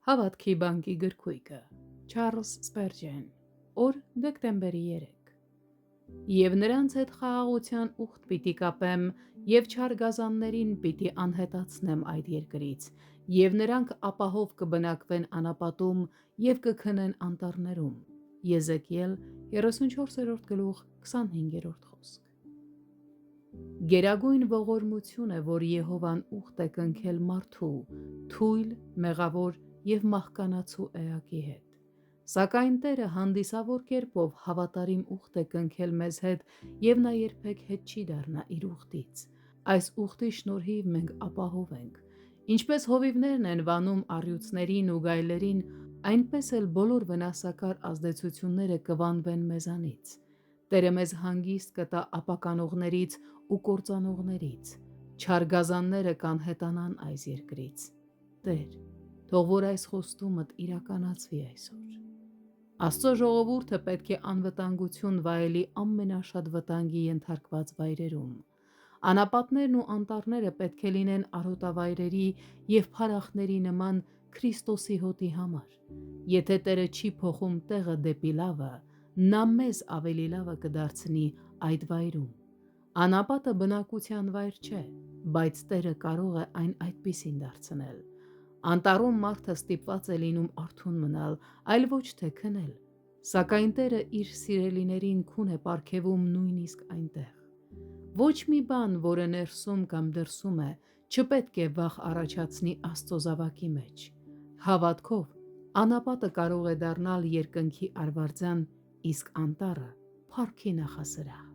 Հավատքի բանկի գրքույկը Չարլզ Սպերջեն օր դեկտեմբերի 3 Եվ նրանց հետ խաղաղության ուխտ պիտի կապեմ և չար գազաններին պիտի անհետացնեմ այդ երկրից և նրանք ապահով կբնակվեն անապատում և կքնեն անտառներում Եզեկիել 34-25 խոսք Գերագույն ողորմություն է, որ Եհովան ուխտ է կնքել մարդու, թույլ, մեղավոր և մահկանացու էակի հետ։ Սակայն Տերը հանդիսավոր կերպով հավատարիմ ուխտ է կնքել մեզ հետ և նա երբեք հետ չի դառնա իր ուխտից։ Այս ուխտի շնորհիվ մենք ապահով ենք։ Ինչպես հովիվներն են վանում առյուծներին ու գայլերին, այնպես էլ բոլոր վնասակար ազդեցությունները կվանվեն մեզանից։ Տերը մեզ հանգիստ կտա ապականողներից ու կործանողներից։ Չար գազանները կանհետանան այս երկրից։ Տեր, թող որ այս խոստումդ իրականացվի այսօր։ Աստծո ժողովուրդը պետք է անվտանգություն վայելի ամենաշատ վտանգի ենթարկված վայրերում։ Անապատներն ու անտառները պետք է լինեն արոտավայրերի և փարախների նման Քրիստոսի հոտի համար։ Եթե Տերը չի փոխում տեղը դեպի լավը, նա մեզ ավելի լավը կդարձնի այդ վայրում։ Անապատը բնակության վայր չէ, բայց Տերը կարող է այն այդպիսին դարձնել։ Անտառում մարդը ստիպված է լինում արթուն մնալ, այլ ոչ թե քնել։ Սակայն Տերը իր սիրելիներին քուն է պարգևում նույնիսկ այնտեղ։ Ոչ մի բան, որը ներսում կամ դրսում է, չպետք է վախ առաջացնի Աստծո զավակի մեջ։ Հավատքով անապատը կարող է դառնալ երկնքի արվարձան, իսկ անտառը՝ փառքի նախասրահ։